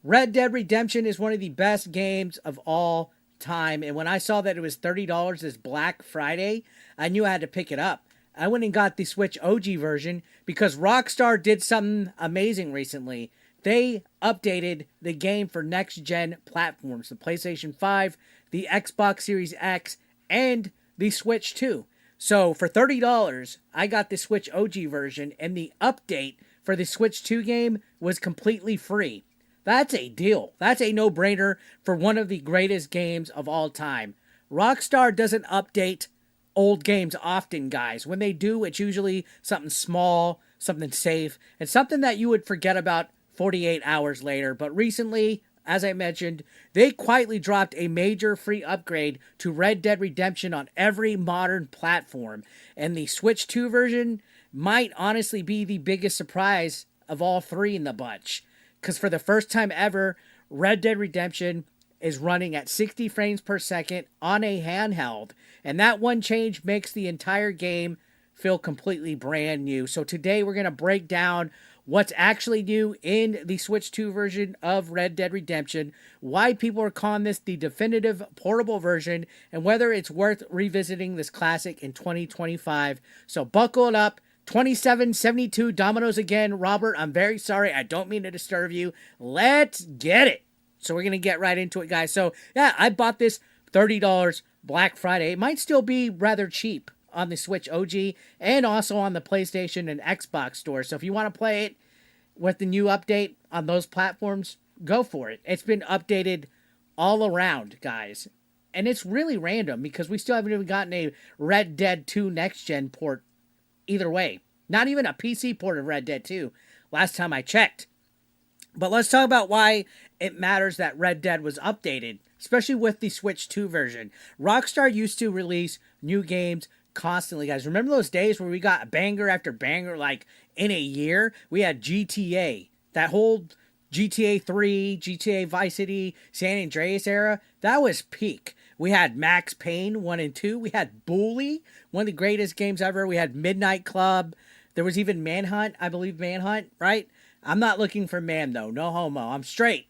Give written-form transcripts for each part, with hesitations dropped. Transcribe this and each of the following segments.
Red Dead Redemption is one of the best games of all time. And when I saw that it was $30 this Black Friday, I knew I had to pick it up. I went and got the Switch OG version because Rockstar did something amazing recently. They updated the game for next gen platforms, the PlayStation 5, the Xbox Series X, and the Switch 2. So for $30, I got the Switch OG version, and the update for the Switch 2 game was completely free. That's a deal. That's a no brainer for one of the greatest games of all time. Rockstar doesn't update old games often, guys. When they do, it's usually something small, something safe, and something that you would forget about 48 hours later. But recently, as I mentioned, they quietly dropped a major free upgrade to Red Dead Redemption on every modern platform. And the Switch 2 version might honestly be the biggest surprise of all three in the bunch. Because for the first time ever, Red Dead Redemption is running at 60 frames per second on a handheld. And that one change makes the entire game feel completely brand new. So today we're going to break down what's actually new in the Switch 2 version of Red Dead Redemption, why people are calling this the definitive portable version, and whether it's worth revisiting this classic in 2025. So buckle it up. 2772 Dominoes again. Robert, I'm very sorry. I don't mean to disturb you. Let's get it. So we're going to get right into it, guys. So, yeah, I bought this $30 Black Friday. It might still be rather cheap on the Switch OG and also on the PlayStation and Xbox store. So if you want to play it with the new update on those platforms, go for it. It's been updated all around, guys. And it's really random because we still haven't even gotten a Red Dead 2 Next Gen port either way. Not even a PC port of Red Dead 2 last time I checked. But let's talk about why it matters that Red Dead was updated, especially with the Switch 2 version. Rockstar used to release new games constantly, guys. Remember those days where we got banger after banger, like in a year? We had GTA, that whole GTA 3, GTA Vice City, San Andreas era. That was peak. We had Max Payne 1 and 2. We had Bully, one of the greatest games ever. We had Midnight Club. There was even Manhunt, I believe Manhunt, right? I'm not looking for man, though. No homo. I'm straight.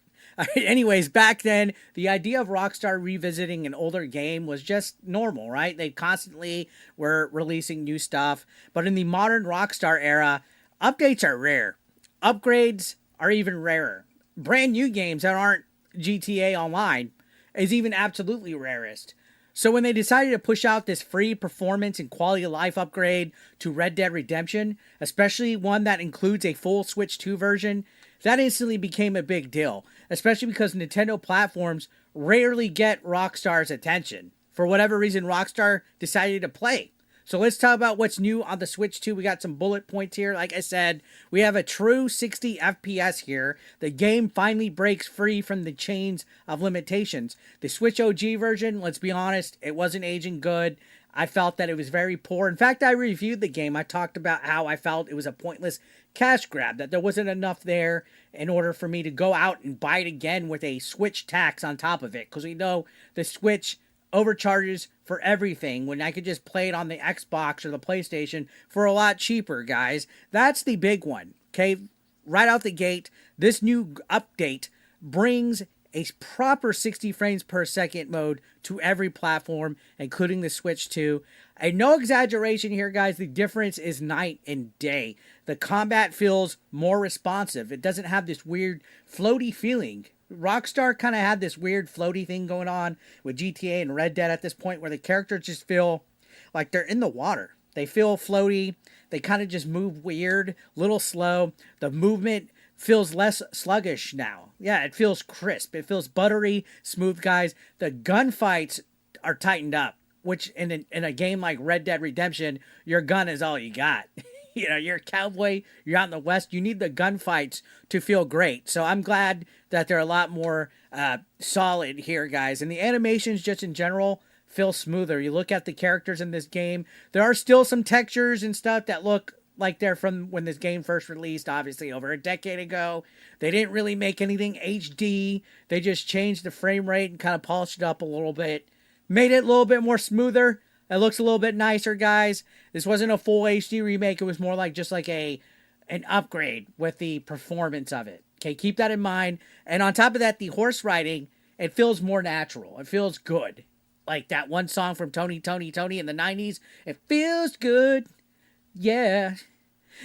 Anyways, back then, the idea of Rockstar revisiting an older game was just normal, right? They constantly were releasing new stuff. But in the modern Rockstar era, updates are rare. Upgrades are even rarer. Brand new games that aren't GTA Online is even absolutely rarest. So when they decided to push out this free performance and quality of life upgrade to Red Dead Redemption, especially one that includes a full Switch 2 version, that instantly became a big deal, especially because Nintendo platforms rarely get Rockstar's attention. For whatever reason, Rockstar decided to play. So let's talk about what's new on the Switch 2. We got some bullet points here. Like I said, we have a true 60 FPS here. The game finally breaks free from the chains of limitations. The Switch OG version, let's be honest, it wasn't aging good. I felt that it was very poor. In fact, I reviewed the game. I talked about how I felt it was a pointless cash grab, that there wasn't enough there in order for me to go out and buy it again with a Switch tax on top of it. Because we know the Switch overcharges for everything when I could just play it on the Xbox or the PlayStation for a lot cheaper, guys. That's the big one, okay? Right out the gate, this new update brings a proper 60 frames per second mode to every platform, including the Switch 2. And no exaggeration here, guys, the difference is night and day. The combat feels more responsive. It doesn't have this weird floaty feeling. Rockstar kind of had this weird floaty thing going on with GTA and Red Dead at this point where the characters just feel like they're in the water. They feel floaty. They kind of just move weird, little slow. The movement feels less sluggish now. Yeah, it feels crisp. It feels buttery, smooth, guys. The gunfights are tightened up, which in a game like Red Dead Redemption, your gun is all you got. You know, you're a cowboy, you're out in the West, you need the gunfights to feel great. So I'm glad that they're a lot more solid here, guys. And the animations just in general feel smoother. You look at the characters in this game, there are still some textures and stuff that look like they're from when this game first released, obviously over a decade ago. They didn't really make anything HD. They just changed the frame rate and kind of polished it up a little bit. Made it a little bit more smoother. It looks a little bit nicer, guys. This wasn't a full HD remake. It was more like just like an upgrade with the performance of it. Okay, keep that in mind. And on top of that, the horse riding, it feels more natural. It feels good. Like that one song from Tony in the 90s. It feels good. Yeah.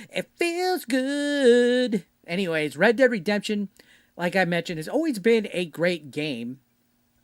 It feels good. Anyways, Red Dead Redemption, like I mentioned, has always been a great game,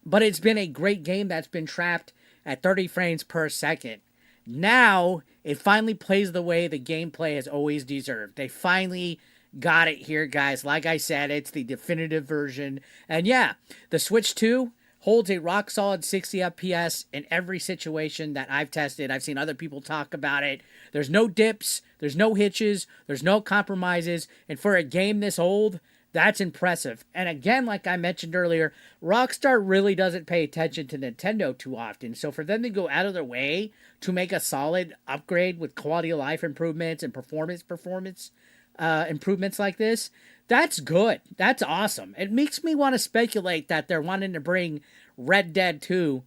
but it's been a great game that's been trapped at 30 frames per second. Now, it finally plays the way the gameplay has always deserved. They finally got it here, guys. Like I said, it's the definitive version. And yeah, the Switch 2 holds a rock solid 60 FPS in every situation that I've tested. I've seen other people talk about it. There's no dips, there's no hitches, there's no compromises. And for a game this old, that's impressive. And again, like I mentioned earlier, Rockstar really doesn't pay attention to Nintendo too often. So for them to go out of their way to make a solid upgrade with quality of life improvements and performance improvements like this, that's good. That's awesome. It makes me want to speculate that they're wanting to bring Red Dead 2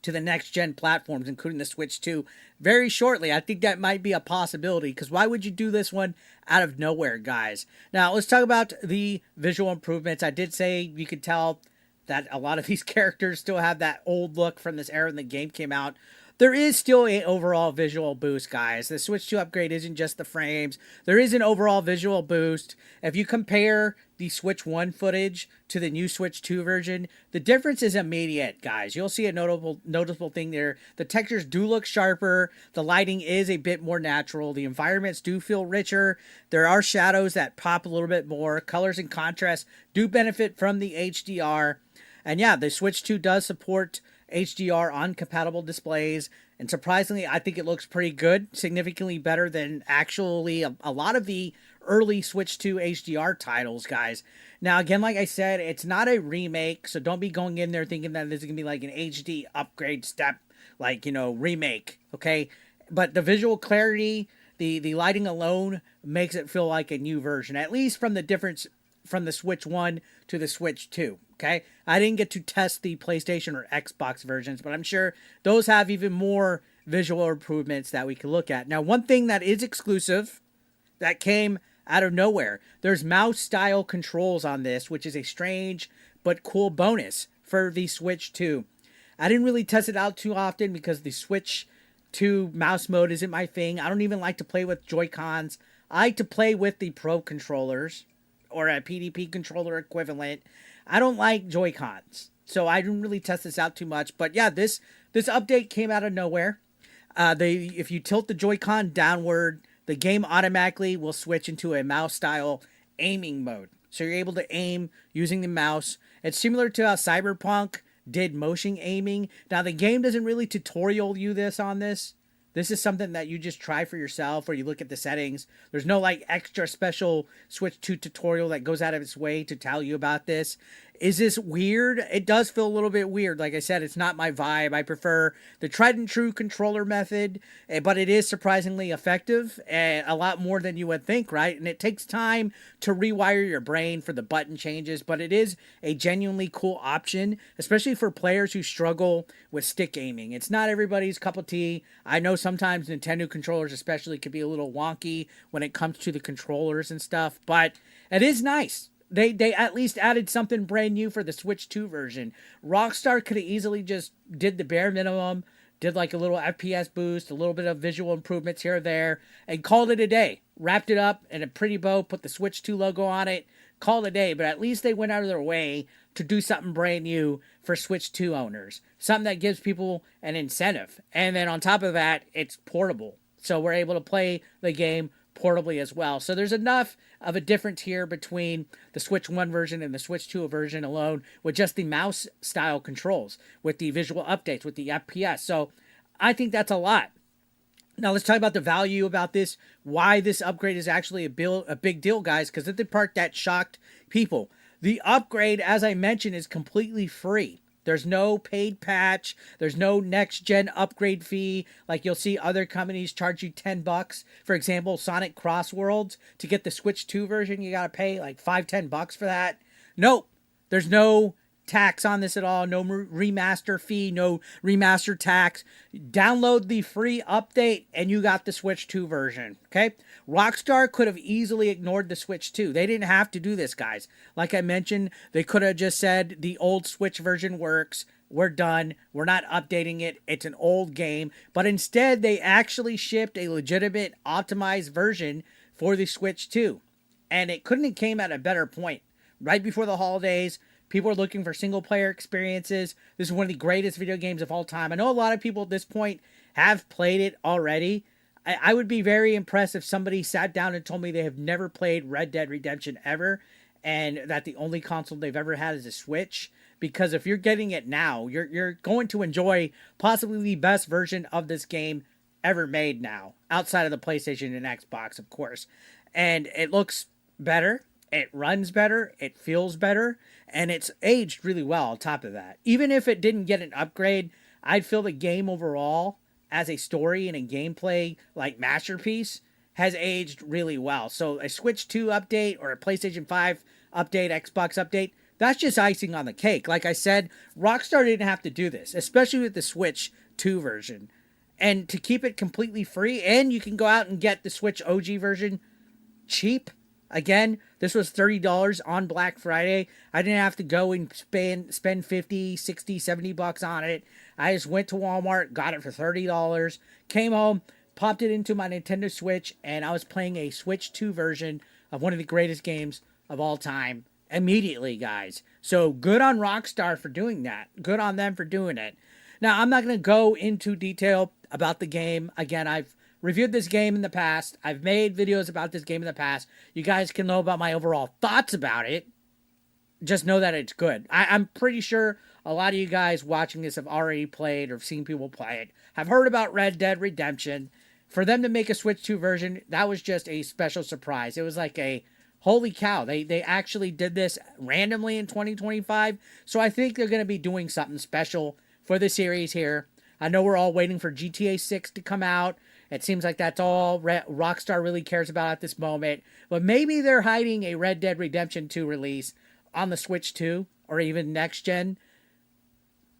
to the next gen platforms, including the Switch 2, very shortly. I think that might be a possibility, because why would you do this one out of nowhere, guys? Now, let's talk about the visual improvements. I did say you could tell that a lot of these characters still have that old look from this era when the game came out. There is still an overall visual boost, guys. The Switch 2 upgrade isn't just the frames. There is an overall visual boost. If you compare the Switch 1 footage to the new Switch 2 version, the difference is immediate, guys. You'll see a noticeable thing there. The textures do look sharper. The lighting is a bit more natural. The environments do feel richer. There are shadows that pop a little bit more. Colors and contrast do benefit from the HDR. And yeah, the Switch 2 does support HDR on compatible displays, and surprisingly, I think it looks pretty good, significantly better than actually a lot of the early Switch 2 HDR titles, guys. Now, again, like I said, it's not a remake, so don't be going in there thinking that this is going to be like an HD upgrade step, like, remake, okay? But the visual clarity, the lighting alone makes it feel like a new version, at least from the difference from the Switch 1 to the Switch 2. Okay, I didn't get to test the PlayStation or Xbox versions, but I'm sure those have even more visual improvements that we can look at. Now, one thing that is exclusive that came out of nowhere, there's mouse style controls on this, which is a strange but cool bonus for the Switch 2. I didn't really test it out too often because the Switch 2 mouse mode isn't my thing. I don't even like to play with Joy-Cons. I like to play with the Pro controllers or a PDP controller equivalent. I don't like Joy-Cons, so I didn't really test this out too much. But yeah, this update came out of nowhere. If you tilt the Joy-Con downward, the game automatically will switch into a mouse-style aiming mode. So you're able to aim using the mouse. It's similar to how Cyberpunk did motion aiming. Now, the game doesn't really tutorial you this on this. This is something that you just try for yourself, or you look at the settings. There's no like extra special Switch 2 tutorial that goes out of its way to tell you about this. Is this weird? It does feel a little bit weird. Like I said, it's not my vibe. I prefer the tried and true controller method, but it is surprisingly effective, a lot more than you would think, right? And it takes time to rewire your brain for the button changes, but it is a genuinely cool option, especially for players who struggle with stick aiming. It's not everybody's cup of tea. I know sometimes Nintendo controllers especially could be a little wonky when it comes to the controllers and stuff, but it is nice. They at least added something brand new for the Switch 2 version. Rockstar could have easily just did the bare minimum, did like a little FPS boost, a little bit of visual improvements here or there, and called it a day. Wrapped it up in a pretty bow, put the Switch 2 logo on it, called it a day. But at least they went out of their way to do something brand new for Switch 2 owners. Something that gives people an incentive. And then on top of that, it's portable. So we're able to play the game portably as well. So there's enough of a difference here between the Switch 1 version and the Switch 2 version alone with just the mouse style controls, with the visual updates, with the FPS. So I think that's a lot. Now let's talk about the value about this, why this upgrade is actually a big deal, guys, because it's the part that shocked people. The upgrade, as I mentioned, is completely free. There's no paid patch. There's no next gen upgrade fee. Like you'll see other companies charge you $10. For example, Sonic Crossworlds, to get the Switch 2 version, you got to pay like $5-10 for that. Nope. There's no tax on this at all. No remaster fee, no remaster tax. Download the free update and you got the Switch 2 version. Okay? Rockstar could have easily ignored the Switch 2. They didn't have to do this, guys. Like I mentioned, they could have just said the old Switch version works. We're done. We're not updating it. It's an old game. But instead, they actually shipped a legitimate optimized version for the Switch 2. And it couldn't have came at a better point. Right before the holidays, people are looking for single player experiences. This is one of the greatest video games of all time. I know a lot of people at this point have played it already. I would be very impressed if somebody sat down and told me they have never played Red Dead Redemption ever, and that the only console they've ever had is a Switch. Because if you're getting it now, you're going to enjoy possibly the best version of this game ever made now, outside of the PlayStation and Xbox, of course. And it looks better, it runs better, it feels better, and it's aged really well on top of that. Even if it didn't get an upgrade, I'd feel the game overall, as a story and a gameplay like masterpiece, has aged really well. So a Switch 2 update or a PlayStation 5 update, Xbox update, that's just icing on the cake. Like I said, Rockstar didn't have to do this, especially with the Switch 2 version. And to keep it completely free, and you can go out and get the Switch OG version cheap. Again, this was $30 on Black Friday. I didn't have to go and spend 50, 60, 70 bucks on it. I just went to Walmart, got it for $30, came home, popped it into my Nintendo Switch, and I was playing a Switch 2 version of one of the greatest games of all time immediately, guys. So good on Rockstar for doing that. Good on them for doing it. Now, I'm not going to go into detail about the game. Again, I've reviewed this game in the past. I've made videos about this game in the past. You guys can know about my overall thoughts about it. Just know that it's good. I'm pretty sure a lot of you guys watching this have already played or seen people play it, have heard about Red Dead Redemption. For them to make a Switch 2 version, that was just a special surprise. It was like a holy cow. They actually did this randomly in 2025. So I think they're going to be doing something special for the series here. I know we're all waiting for GTA 6 to come out. It seems like that's all Rockstar really cares about at this moment. But maybe they're hiding a Red Dead Redemption 2 release on the Switch 2 or even next gen.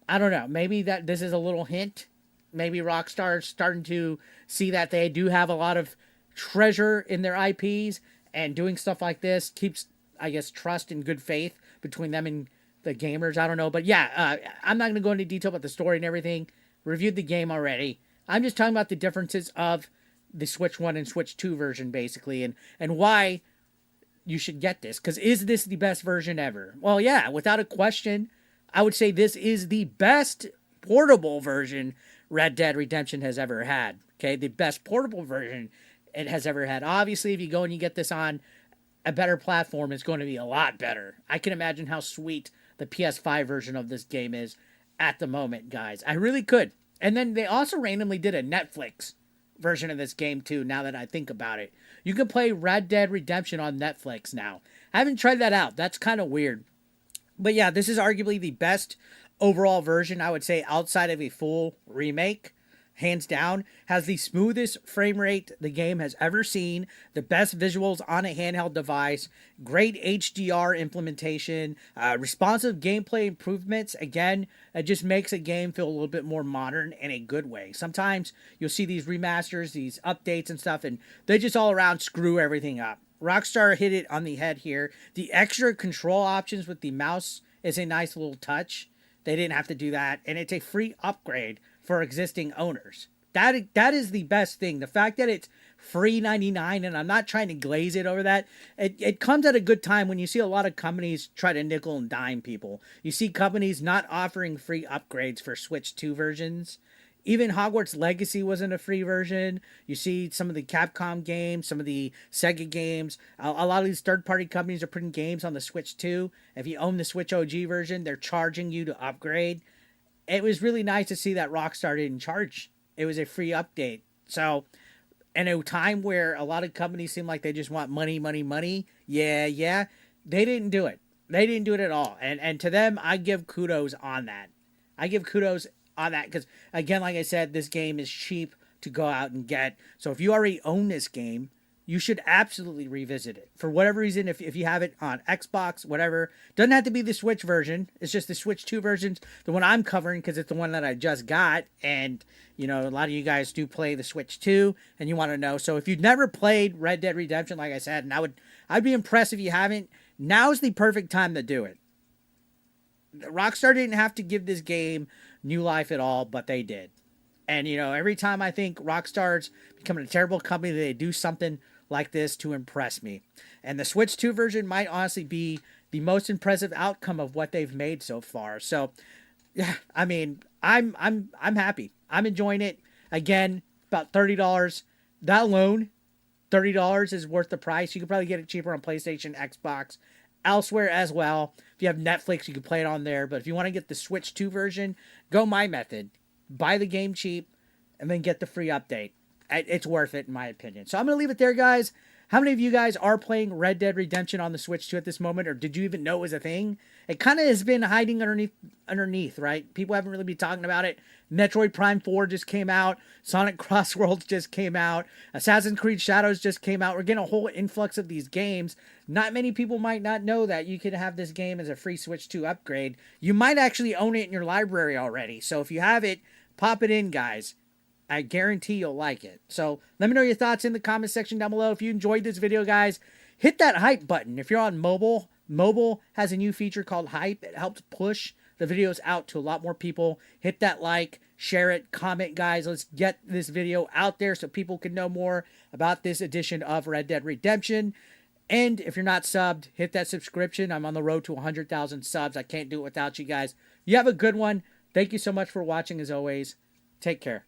I don't know. Maybe that this is a little hint. Maybe Rockstar is starting to see that they do have a lot of treasure in their IPs, and doing stuff like this keeps, I guess, trust and good faith between them and the gamers. I don't know. But yeah, I'm not going to go into detail about the story and everything. Reviewed the game already. I'm just talking about the differences of the Switch 1 and Switch 2 version, basically, and why you should get this. Because is this the best version ever? Well, yeah, without a question, I would say this is the best portable version Red Dead Redemption has ever had. Okay, the best portable version it has ever had. Obviously, if you go and you get this on a better platform, it's going to be a lot better. I can imagine how sweet the PS5 version of this game is at the moment, guys. I really could. And then they also randomly did a Netflix version of this game too, now that I think about it. You can play Red Dead Redemption on Netflix now. I haven't tried that out. That's kind of weird. But yeah, this is arguably the best overall version, I would say, outside of a full remake. Hands down, has the smoothest frame rate the game has ever seen, the best visuals on a handheld device, great HDR implementation, responsive gameplay improvements. Again, it just makes a game feel a little bit more modern in a good way. Sometimes you'll see these remasters, these updates and stuff, and they just all around screw everything up. Rockstar hit it on the head here. The extra control options with the mouse is a nice little touch. They didn't have to do that, and it's a free upgrade for existing owners. That is the best thing. The fact that it's free 99, and I'm not trying to glaze it over that, it comes at a good time when you see a lot of companies try to nickel and dime people. You see companies not offering free upgrades for Switch 2 versions. Even Hogwarts Legacy wasn't a free version. You see some of the Capcom games, some of the Sega games. A lot of these third-party companies are putting games on the Switch 2. If you own the Switch OG version, they're charging you to upgrade. It was really nice to see that Rockstar didn't charge. It was a free update. So, in a time where a lot of companies seem like they just want money, money, money, yeah, they didn't do it. They didn't do it at all. And to them, I give kudos on that. I give kudos on that because, again, like I said, this game is cheap to go out and get. So if you already own this game, you should absolutely revisit it. For whatever reason, if you have it on Xbox, whatever, doesn't have to be the Switch version. It's just the Switch 2 versions, the one I'm covering because it's the one that I just got. And, you know, a lot of you guys do play the Switch 2 and you want to know. So if you've never played Red Dead Redemption, like I said, and I'd be impressed if you haven't, now's the perfect time to do it. Rockstar didn't have to give this game new life at all, but they did. And, you know, every time I think Rockstar's becoming a terrible company, they do something like this to impress me. And the Switch 2 version might honestly be the most impressive outcome of what they've made so far. So, yeah, I mean, I'm happy. I'm enjoying it. Again, about $30. That alone, $30 is worth the price. You could probably get it cheaper on PlayStation, Xbox, elsewhere as well. If you have Netflix, you can play it on there. But if you want to get the Switch 2 version, go my method. Buy the game cheap, and then get the free update. It's worth it, in my opinion. So I'm going to leave it there, guys. How many of you guys are playing Red Dead Redemption on the Switch 2 at this moment, or did you even know it was a thing? It kind of has been hiding underneath, right? People haven't really been talking about it. Metroid Prime 4 just came out. Sonic Crossworlds just came out. Assassin's Creed Shadows just came out. We're getting a whole influx of these games. Not many people might not know that you could have this game as a free Switch 2 upgrade. You might actually own it in your library already. So if you have it, pop it in, guys. I guarantee you'll like it. So let me know your thoughts in the comment section down below. If you enjoyed this video, guys, hit that hype button. If you're on mobile, mobile has a new feature called hype. It helps push the videos out to a lot more people. Hit that like, share it, comment, guys. Let's get this video out there so people can know more about this edition of Red Dead Redemption. And if you're not subbed, hit that subscription. I'm on the road to 100,000 subs. I can't do it without you guys. You have a good one. Thank you so much for watching, as always. Take care.